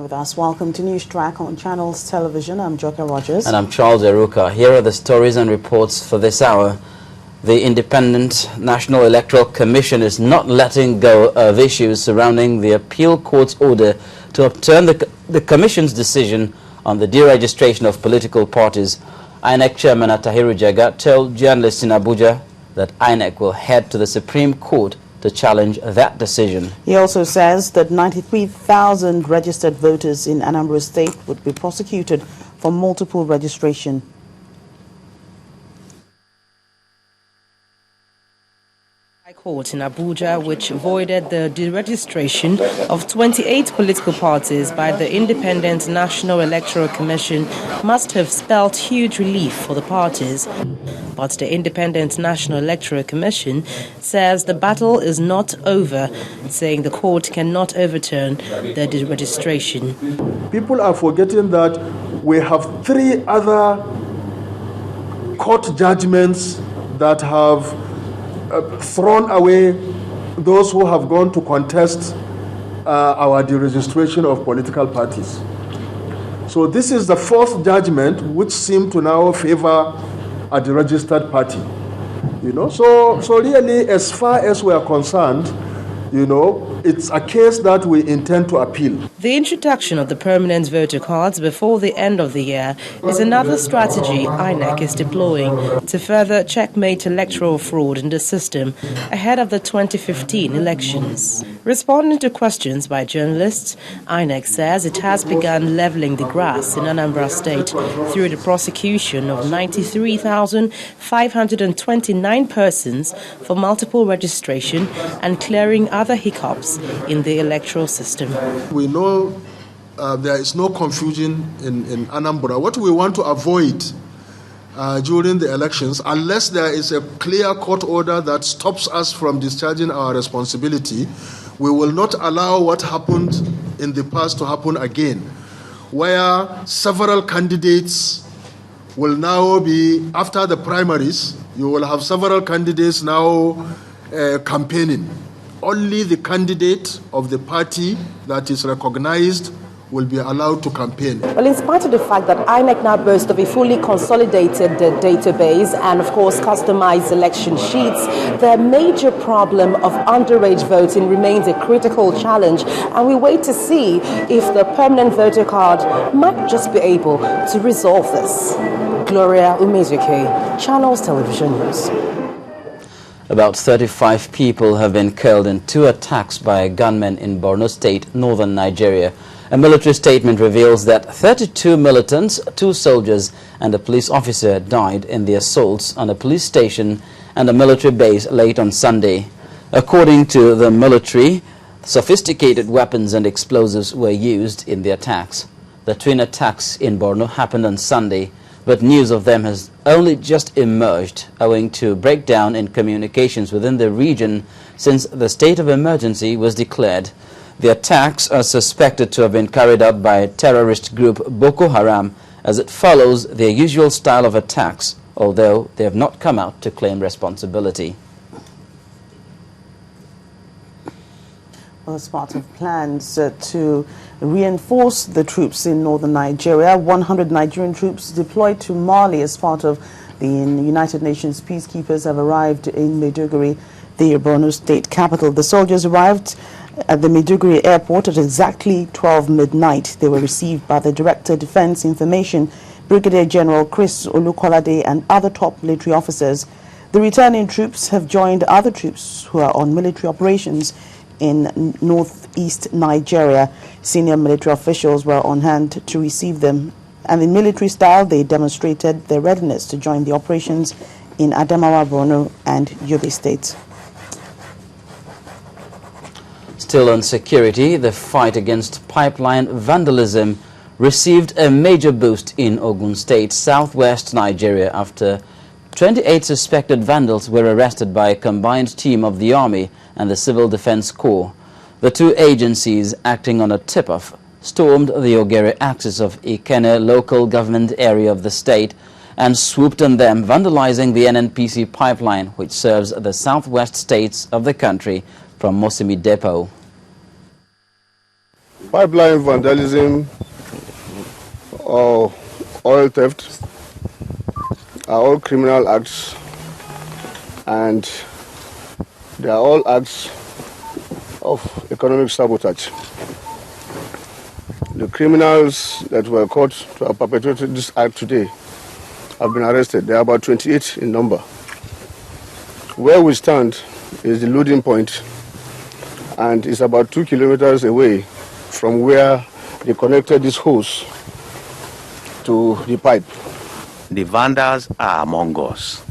with us. Welcome to News Track on Channels Television. I'm Joker Rogers. And I'm Charles Eruka. Here are the stories and reports for this hour. The Independent National Electoral Commission is not letting go of issues surrounding the appeal court's order to overturn the Commission's decision on the deregistration of political parties. INEC Chairman Atahiru Jega told journalists in Abuja that INEC will head to the Supreme Court to challenge that decision. He also says that 93,000 registered voters in Anambra State would be prosecuted for multiple registration. Court in Abuja, which voided the deregistration of 28 political parties by the Independent National Electoral Commission, must have spelled huge relief for the parties. But the Independent National Electoral Commission says the battle is not over, saying the court cannot overturn the deregistration. People are forgetting that we have 3 other court judgments that have thrown away those who have gone to contest our deregistration of political parties. So this is the 4th judgment which seemed to now favor a deregistered party. So really, as far as we are concerned, it's a case that we intend to appeal. The introduction of the permanent voter cards before the end of the year is another strategy INEC is deploying to further checkmate electoral fraud in the system ahead of the 2015 elections. Responding to questions by journalists, INEC says it has begun leveling the grass in Anambra State through the prosecution of 93,529 persons for multiple registration and clearing other hiccups in the electoral system. We know there is no confusion in Anambra. What we want to avoid during the elections, unless there is a clear court order that stops us from discharging our responsibility, we will not allow what happened in the past to happen again, where several candidates will now be, after the primaries, you will have several candidates now campaigning. Only the candidate of the party that is recognized will be allowed to campaign. Well, in spite of the fact that INEC now boasts of a fully consolidated database and, of course, customized election sheets, the major problem of underage voting remains a critical challenge, and we wait to see if the permanent voter card might just be able to resolve this. Gloria Umezuke, Channels Television News. About 35 people have been killed in 2 attacks by gunmen in Borno State, northern Nigeria. A military statement reveals that 32 militants, 2 soldiers and a police officer died in the assaults on a police station and a military base late on Sunday. According to the military, sophisticated weapons and explosives were used in the attacks. The twin attacks in Borno happened on Sunday, but news of them has only just emerged owing to breakdown in communications within the region since the state of emergency was declared. The attacks are suspected to have been carried out by terrorist group Boko Haram, as it follows their usual style of attacks, although they have not come out to claim responsibility. Well, as part of plans to reinforce the troops in northern Nigeria, 100 Nigerian troops deployed to Mali as part of the United Nations peacekeepers have arrived in Maiduguri, the Borno State capital. The soldiers arrived at the Maiduguri airport at exactly 12 midnight. They were received by the Director of Defense Information, Brigadier General Chris Olukolade, and other top military officers. The returning troops have joined other troops who are on military operations in northeast Nigeria. Senior military officials were on hand to receive them, and in military style they demonstrated their readiness to join the operations in Adamawa, Borno and Yobe states. Still on security, the fight against pipeline vandalism received a major boost in Ogun State, southwest Nigeria, after 28 suspected vandals were arrested by a combined team of the Army and the Civil Defense Corps. The 2 agencies, acting on a tip-off, stormed the Ogere axis of Ikene local government area of the state and swooped on them, vandalizing the NNPC pipeline, which serves the southwest states of the country from Mosimi Depot. Pipeline vandalism or oil theft are all criminal acts, and they are all acts of economic sabotage. The criminals that were caught to have perpetrated this act today have been arrested. They are about 28 in number. Where we stand is the loading point, and it's about 2 kilometers away from where they connected this hose to the pipe. The vandals are among us,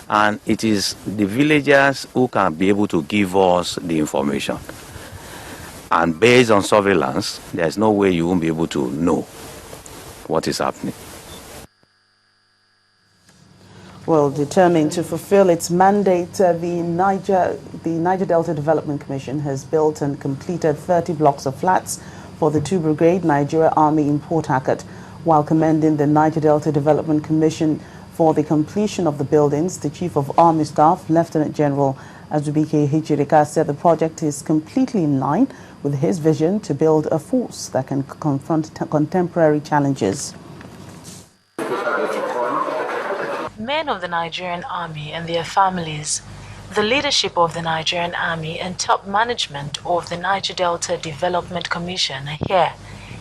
and it is the villagers who can be able to give us the information. And based on surveillance, there's no way you won't be able to know what is happening. Well, determined to fulfill its mandate, the Niger Delta Development Commission has built and completed 30 blocks of flats for the 2 Brigade Nigeria Army in Port Harcourt. While commending the Niger Delta Development Commission for the completion of the buildings, the Chief of Army Staff, Lieutenant General Azubike Hichirika, said the project is completely in line with his vision to build a force that can confront contemporary challenges. Men of the Nigerian Army and their families, the leadership of the Nigerian Army and top management of the Niger Delta Development Commission are here.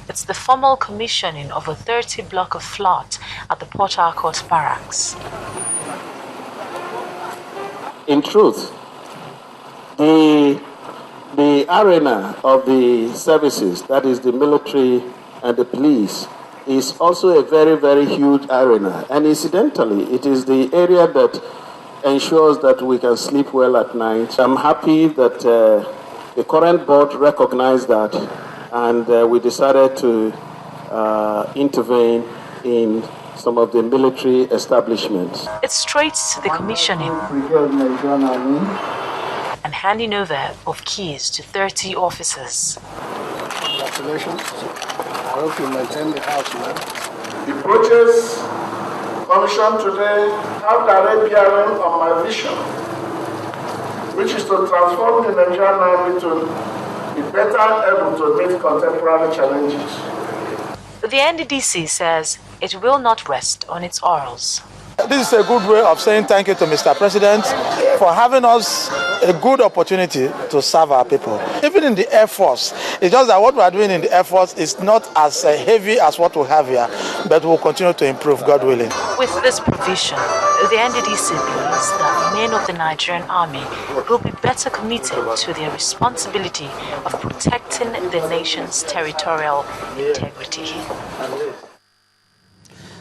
It's the formal commissioning of a 30-block of flat at the Port Harcourt Barracks. In truth, the arena of the services, that is the military and the police, is also a very, very huge arena. And incidentally, it is the area that ensures that we can sleep well at night. I'm happy that the current board recognized that, and we decided to intervene in some of the military establishments. It's straight to the commissioning and handing over of keys to 30 officers. Congratulations. I hope you maintain the house, man. The projects commissioned today have direct bearing on my vision, which is to transform the Nigerian Army to be better able to meet contemporary challenges. The NDDC says it will not rest on its laurels. This is a good way of saying thank you to Mr. President for having us a good opportunity to serve our people. Even in the Air Force, it's just that what we are doing in the Air Force is not as heavy as what we have here, but we'll continue to improve, God willing. With this provision, the NDDC believes that men of the Nigerian Army will be better committed to their responsibility of protecting the nation's territorial integrity.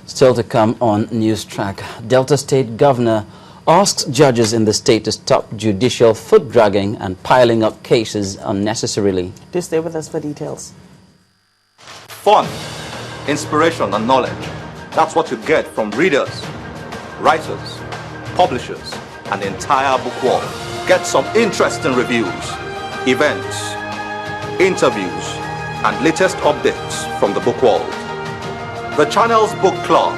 Still to come on News Track, Delta State Governor asks judges in the state to stop judicial foot dragging and piling up cases unnecessarily. Do stay with us for details. Fun, inspiration and knowledge. That's what you get from readers, writers, publishers and the entire book world. Get some interesting reviews, events, interviews and latest updates from the book world. The Channel's Book Club,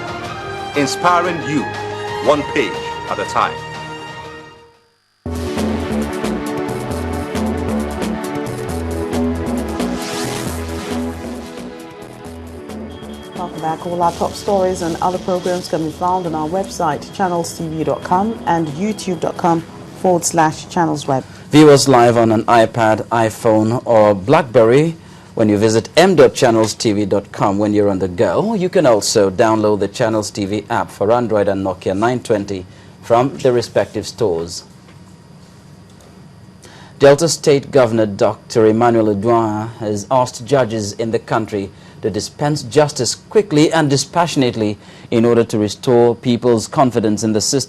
inspiring you one page at a time. Welcome back. All our top stories and other programs can be found on our website, channelstv.com and youtube.com/channelsweb. Viewers live on an iPad, iPhone or BlackBerry when you visit m.channelstv.com when you're on the go. You can also download the Channels TV app for Android and Nokia 920 from the respective stores. Delta State Governor Dr. Emmanuel Edouin has asked judges in the country to dispense justice quickly and dispassionately in order to restore people's confidence in the system.